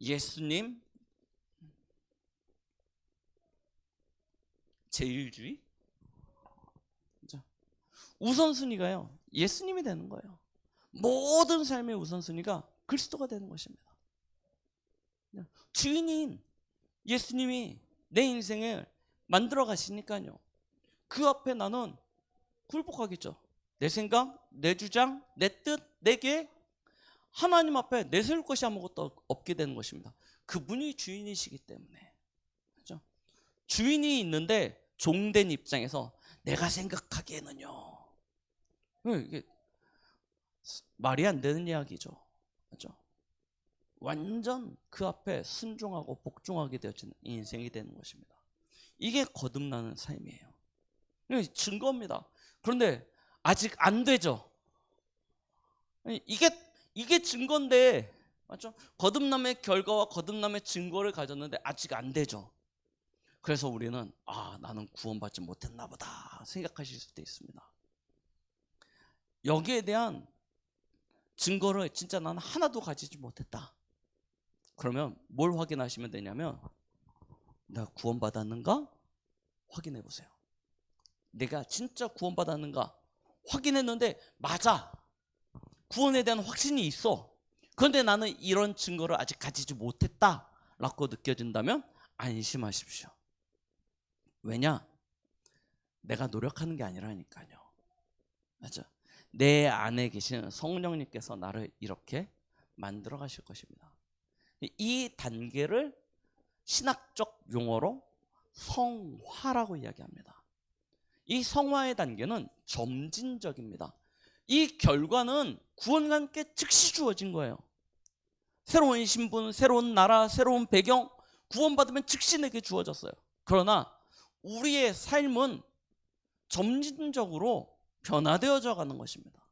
예수님 제일주의? 우선순위가요, 예수님이 되는 거예요. 모든 삶의 우선순위가 그리스도가 되는 것입니다. 주인인 예수님이 내 인생을 만들어 가시니까요, 그 앞에 나는 굴복하겠죠. 내 생각, 내 주장, 내 뜻, 내 계획, 하나님 앞에 내세울 것이 아무것도 없게 되는 것입니다. 그분이 주인이시기 때문에. 그렇죠? 주인이 있는데 종된 입장에서 내가 생각하기에는요, 이게 말이 안 되는 이야기죠. 그렇죠? 완전 그 앞에 순종하고 복종하게 되어진 인생이 되는 것입니다. 이게 거듭나는 삶이에요. 이게 증거입니다. 그런데 아직 안 되죠. 이게 증거인데, 맞죠? 거듭남의 결과와 거듭남의 증거를 가졌는데 아직 안 되죠. 그래서 우리는 나는 구원받지 못했나 보다 생각하실 수도 있습니다. 여기에 대한 증거를 진짜 나는 하나도 가지지 못했다. 그러면 뭘 확인하시면 되냐면, 내가 구원받았는가 확인해 보세요. 내가 진짜 구원받았는가 확인했는데 맞아, 구원에 대한 확신이 있어. 그런데 나는 이런 증거를 아직 가지지 못했다라고 느껴진다면 안심하십시오. 왜냐? 내가 노력하는 게 아니라니까요. 맞죠? 내 안에 계신 성령님께서 나를 이렇게 만들어 가실 것입니다. 이 단계를 신학적 용어로 성화라고 이야기합니다. 이 성화의 단계는 점진적입니다. 이 결과는 구원과 함께 즉시 주어진 거예요. 새로운 신분, 새로운 나라, 새로운 배경, 구원받으면 즉시 내게 주어졌어요. 그러나 우리의 삶은 점진적으로 변화되어져 가는 것입니다.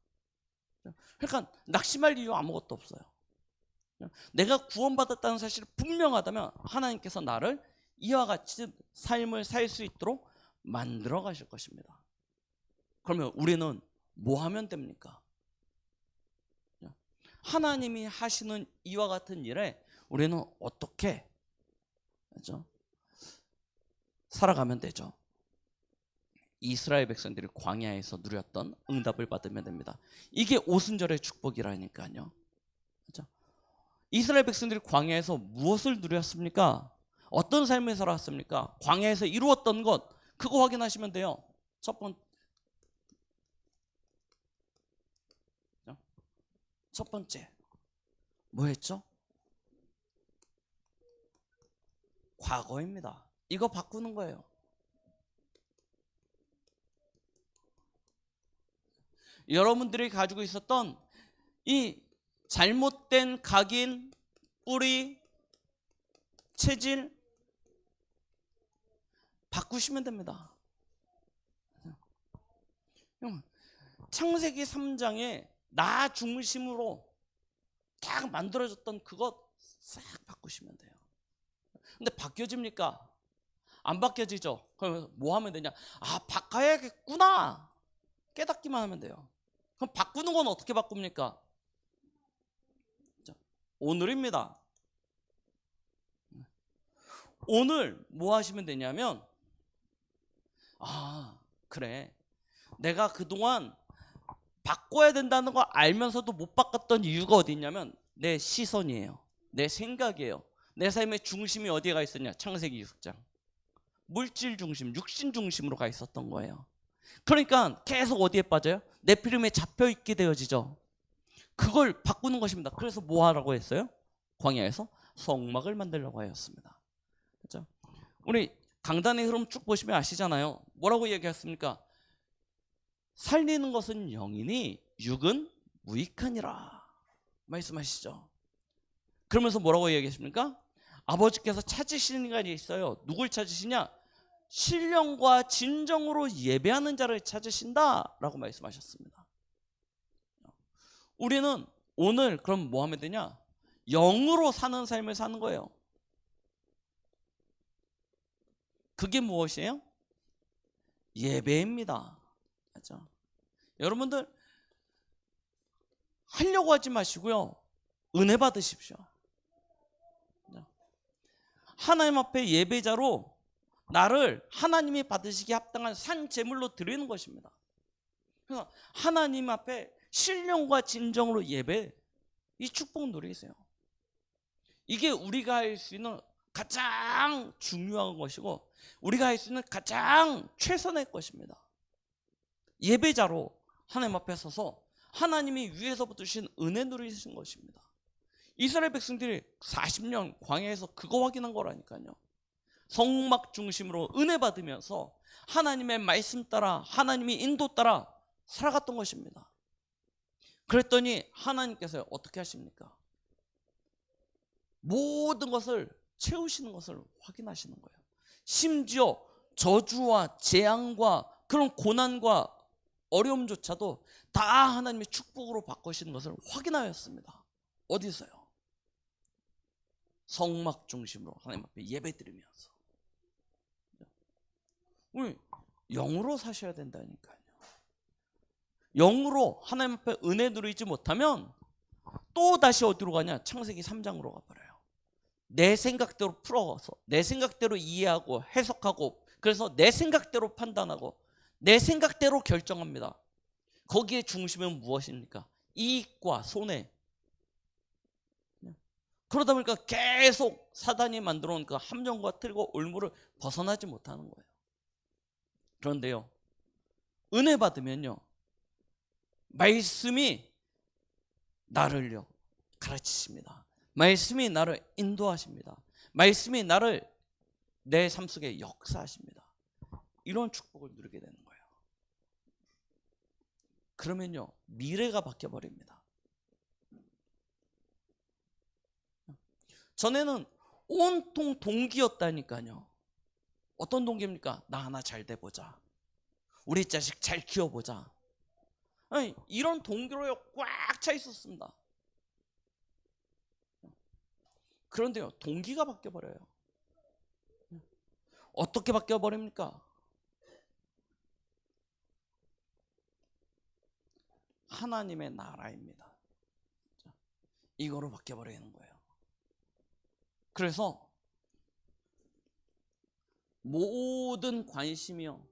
그러니까 낙심할 이유 아무것도 없어요. 내가 구원받았다는 사실이 분명하다면 하나님께서 나를 이와 같이 삶을 살 수 있도록 만들어 가실 것입니다. 그러면 우리는 뭐 하면 됩니까? 하나님이 하시는 이와 같은 일에 우리는 어떻게, 그렇죠? 살아가면 되죠. 이스라엘 백성들이 광야에서 누렸던 응답을 받으면 됩니다. 이게 오순절의 축복이라니까요. 그렇죠? 이스라엘 백성들이 광야에서 무엇을 누렸습니까? 어떤 삶을 살았습니까? 광야에서 이루었던 것, 그거 확인하시면 돼요. 첫 번째 뭐 했죠? 과거입니다. 이거 바꾸는 거예요. 여러분들이 가지고 있었던 이 잘못된 각인, 뿌리, 체질 바꾸시면 됩니다. 창세기 3장에 나 중심으로 딱 만들어졌던 그것 싹 바꾸시면 돼요. 근데 바뀌어집니까? 안 바뀌어지죠? 그러면 뭐 하면 되냐? 바꿔야겠구나 깨닫기만 하면 돼요. 그럼 바꾸는 건 어떻게 바꿉니까? 오늘입니다. 오늘 뭐 하시면 되냐면, 그래, 내가 그동안 바꿔야 된다는 거 알면서도 못 바꿨던 이유가 어디 있냐면 내 시선이에요. 내 생각이에요. 내 삶의 중심이 어디에 가 있었냐? 창세기 6장. 물질 중심, 육신 중심으로 가 있었던 거예요. 그러니까 계속 어디에 빠져요? 네피림에 잡혀 있게 되어지죠. 그걸 바꾸는 것입니다. 그래서 뭐 하라고 했어요? 광야에서 성막을 만들려고 하였습니다. 그렇죠? 우리 강단의 흐름 쭉 보시면 아시잖아요. 뭐라고 얘기했습니까? 살리는 것은 영이니 육은 무익하니라 말씀하시죠. 그러면서 뭐라고 얘기하십니까? 아버지께서 찾으시는 인간이 있어요. 누굴 찾으시냐? 신령과 진정으로 예배하는 자를 찾으신다라고 말씀하셨습니다. 우리는 오늘 그럼 뭐 하면 되냐? 영으로 사는 삶을 사는 거예요. 그게 무엇이에요? 예배입니다. 맞죠? 여러분들 하려고 하지 마시고요. 은혜 받으십시오. 하나님 앞에 예배자로 나를 하나님이 받으시기에 합당한 산 제물로 드리는 것입니다. 그래서 하나님 앞에 신령과 진정으로 예배, 이 축복 누리세요. 이게 우리가 할 수 있는 가장 중요한 것이고 우리가 할 수 있는 가장 최선의 것입니다. 예배자로 하나님 앞에 서서 하나님이 위에서부터 주신 은혜 누리신 것입니다. 이스라엘 백성들이 40년 광야에서 그거 확인한 거라니까요. 성막 중심으로 은혜 받으면서 하나님의 말씀 따라 하나님의 인도 따라 살아갔던 것입니다. 그랬더니 하나님께서 어떻게 하십니까? 모든 것을 채우시는 것을 확인하시는 거예요. 심지어 저주와 재앙과 그런 고난과 어려움조차도 다 하나님의 축복으로 바꾸시는 것을 확인하였습니다. 어디서요? 성막 중심으로 하나님 앞에 예배드리면서. 우리 영으로 사셔야 된다니까요. 영으로 하나님 앞에 은혜 누리지 못하면 또 다시 어디로 가냐? 창세기 3장으로 가버려요. 내 생각대로 풀어서 내 생각대로 이해하고 해석하고 그래서 내 생각대로 판단하고 내 생각대로 결정합니다. 거기에 중심은 무엇입니까? 이익과 손해. 그러다 보니까 계속 사단이 만들어 놓은 그 함정과 틀과 올무를 벗어나지 못하는 거예요. 그런데요, 은혜 받으면요, 말씀이 나를요 가르치십니다. 말씀이 나를 인도하십니다. 말씀이 나를 내 삶 속에 역사하십니다. 이런 축복을 누리게 되는 거예요. 그러면요, 미래가 바뀌어버립니다. 전에는 온통 동기였다니까요. 어떤 동기입니까? 나 하나 잘 돼보자. 우리 자식 잘 키워보자. 아니, 이런 동기로 꽉 차 있었습니다. 그런데요, 동기가 바뀌어버려요. 어떻게 바뀌어버립니까? 하나님의 나라입니다. 이거로 바뀌어버리는 거예요. 그래서 모든 관심이요,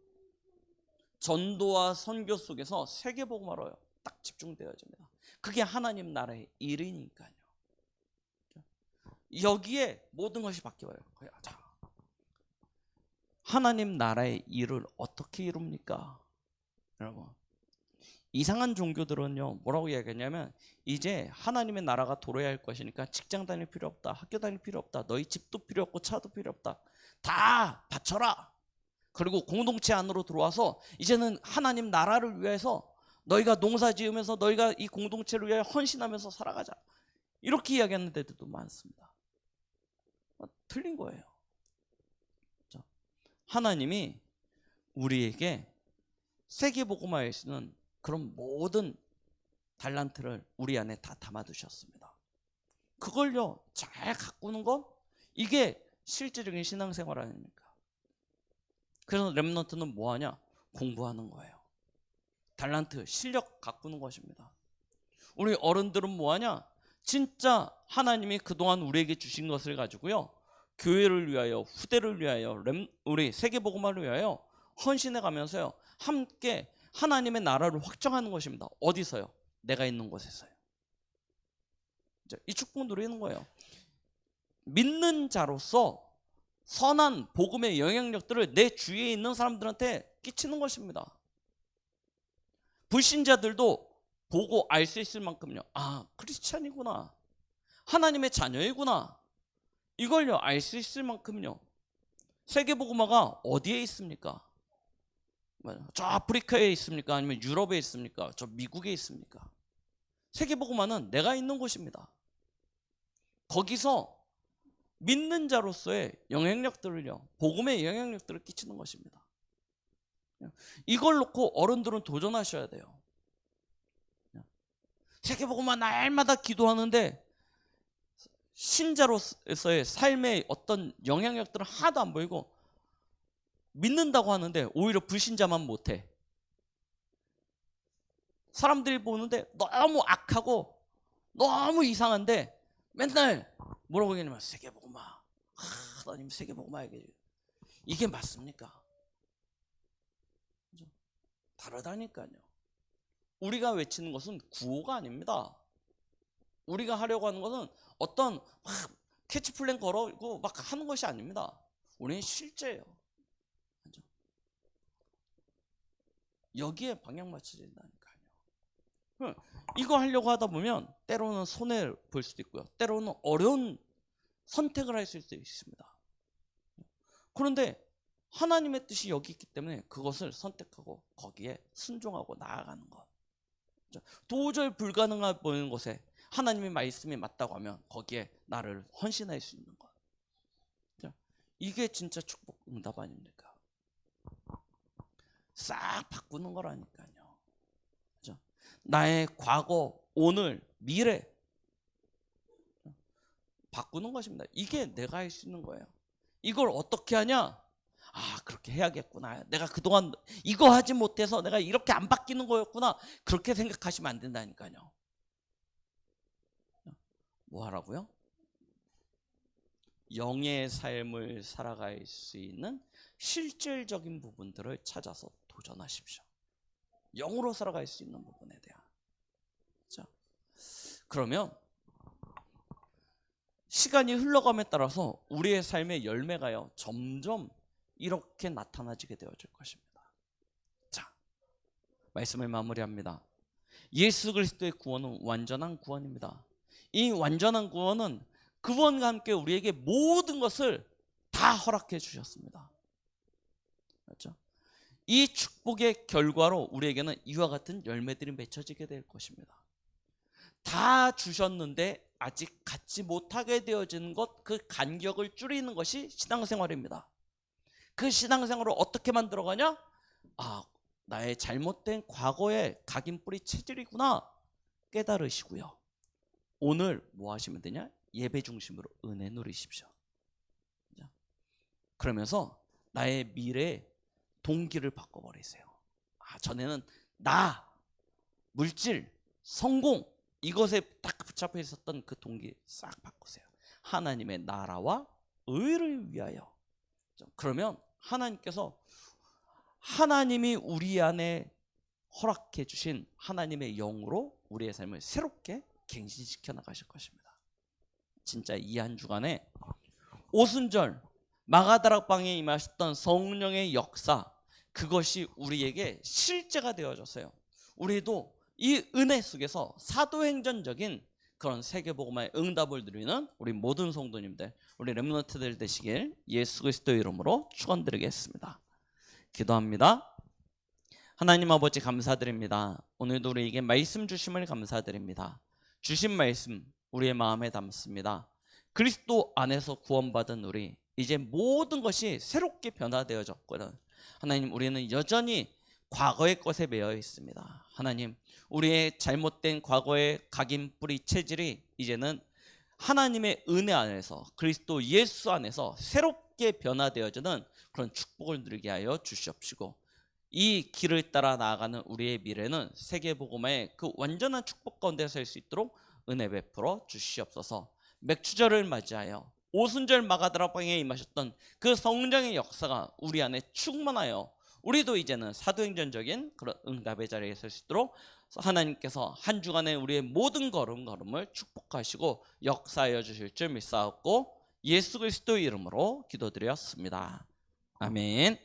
전도와 선교 속에서 세계복음화로요 딱 집중되어집니다. 그게 하나님 나라의 일이니까요. 여기에 모든 것이 바뀌어요. 자, 하나님 나라의 일을 어떻게 이룹니까? 여러분, 이상한 종교들은요 뭐라고 이야기하냐면 이제 하나님의 나라가 돌아야 할 것이니까 직장 다닐 필요 없다, 학교 다닐 필요 없다, 너희 집도 필요 없고 차도 필요 없다, 다 바쳐라. 그리고 공동체 안으로 들어와서 이제는 하나님 나라를 위해서 너희가 농사 지으면서 너희가 이 공동체를 위해 헌신하면서 살아가자, 이렇게 이야기하는 데들도 많습니다. 틀린 거예요. 하나님이 우리에게 세계복음화에 쓰는 그런 모든 달란트를 우리 안에 다 담아두셨습니다. 그걸요 잘 가꾸는 거, 이게 실질적인 신앙생활 아닙니까? 그래서 렘넌트는 뭐하냐? 공부하는 거예요. 달란트, 실력 가꾸는 것입니다. 우리 어른들은 뭐하냐? 진짜 하나님이 그동안 우리에게 주신 것을 가지고요 교회를 위하여, 후대를 위하여, 우리 세계복음화를 위하여 헌신해 가면서요 함께 하나님의 나라를 확정하는 것입니다. 어디서요? 내가 있는 곳에서요. 이 축복 누리는 거예요. 믿는 자로서 선한 복음의 영향력들을 내 주위에 있는 사람들한테 끼치는 것입니다. 불신자들도 보고 알 수 있을 만큼요. 아, 크리스찬이구나. 하나님의 자녀이구나. 이걸요 알 수 있을 만큼요. 세계복음화가 어디에 있습니까? 저 아프리카에 있습니까? 아니면 유럽에 있습니까? 저 미국에 있습니까? 세계복음화는 내가 있는 곳입니다. 거기서 믿는 자로서의 영향력들을요, 복음의 영향력들을 끼치는 것입니다. 이걸 놓고 어른들은 도전하셔야 돼요. 세계복음화 날마다 기도하는데 신자로서의 삶의 어떤 영향력들은 하나도 안 보이고 믿는다고 하는데 오히려 불신자만 못해. 사람들이 보는데 너무 악하고 너무 이상한데 맨날 뭐라고 얘기하냐면 세계복음화, 하나님 세계복음화. 이게 맞습니까? 다르다니까요. 우리가 외치는 것은 구호가 아닙니다. 우리가 하려고 하는 것은 어떤 막 캐치플랜 걸어고 막 하는 것이 아닙니다. 우리는 실제예요. 여기에 방향 맞춰야 된다니까요. 이거 하려고 하다 보면 때로는 손해를 볼 수도 있고요. 때로는 어려운 선택을 할 수도 있습니다. 그런데 하나님의 뜻이 여기 있기 때문에 그것을 선택하고 거기에 순종하고 나아가는 것. 도저히 불가능해 보이는 것에 하나님의 말씀이 맞다고 하면 거기에 나를 헌신할 수 있는 것. 이게 진짜 축복 응답 아닙니까? 싹 바꾸는 거라니까요. 나의 과거, 오늘, 미래 바꾸는 것입니다. 이게 내가 할 수 있는 거예요. 이걸 어떻게 하냐? 아, 그렇게 해야겠구나. 내가 그동안 이거 하지 못해서 내가 이렇게 안 바뀌는 거였구나. 그렇게 생각하시면 안 된다니까요. 뭐 하라고요? 영의 삶을 살아갈 수 있는 실질적인 부분들을 찾아서 도전하십시오. 영으로 살아갈 수 있는 부분에 대한. 자, 그러면 시간이 흘러감에 따라서 우리의 삶의 열매가요 점점 이렇게 나타나지게 되어질 것입니다. 자, 말씀을 마무리합니다. 예수 그리스도의 구원은 완전한 구원입니다. 이 완전한 구원은 그분과 함께 우리에게 모든 것을 다 허락해 주셨습니다. 그렇죠? 이 축복의 결과로 우리에게는 이와 같은 열매들이 맺혀지게 될 것입니다. 다 주셨는데 아직 갖지 못하게 되어지는 것, 그 간격을 줄이는 것이 신앙생활입니다. 그 신앙생활을 어떻게 만들어가냐? 아, 나의 잘못된 과거의 각인뿌리 체질이구나 깨달으시고요. 오늘 뭐 하시면 되냐? 예배 중심으로 은혜 누리십시오. 그러면서 나의 미래의 동기를 바꿔버리세요. 아, 전에는 나, 물질, 성공 이것에 딱 붙잡혀 있었던 그 동기 싹 바꾸세요. 하나님의 나라와 의를 위하여. 그러면 하나님께서 하나님이 우리 안에 허락해 주신 하나님의 영으로 우리의 삶을 새롭게 갱신시켜 나가실 것입니다. 진짜 이 한 주간에 오순절 마가다락방에 임하셨던 성령의 역사, 그것이 우리에게 실제가 되어졌어요. 우리도 이 은혜 속에서 사도행전적인 그런 세계복음화의 응답을 누리는 우리 모든 성도님들, 우리 렘넌트들 되시길 예수 그리스도 이름으로 축원드리겠습니다. 기도합니다. 하나님 아버지 감사드립니다. 오늘도 우리에게 말씀 주심을 감사드립니다. 주신 말씀 우리의 마음에 담습니다. 그리스도 안에서 구원받은 우리, 이제 모든 것이 새롭게 변화되어졌거든. 하나님, 우리는 여전히 과거의 것에 매여 있습니다. 하나님, 우리의 잘못된 과거의 각인 뿌리 체질이 이제는 하나님의 은혜 안에서, 그리스도 예수 안에서 새롭게 변화되어지는 그런 축복을 누리게 하여 주시옵시고, 이 길을 따라 나아가는 우리의 미래는 세계복음화의 그 완전한 축복 가운데 설 수 있도록 은혜 베풀어 주시옵소서. 맥추절을 맞이하여 오순절 마가다락방에 임하셨던 그 성령의 역사가 우리 안에 충만하여 우리도 이제는 사도행전적인 그런 응답의 자리에 설 수 있도록 하나님께서 한 주간의 우리의 모든 걸음걸음을 축복하시고 역사하여 주실 줄 믿사옵고 예수 그리스도의 이름으로 기도드렸습니다. 아멘.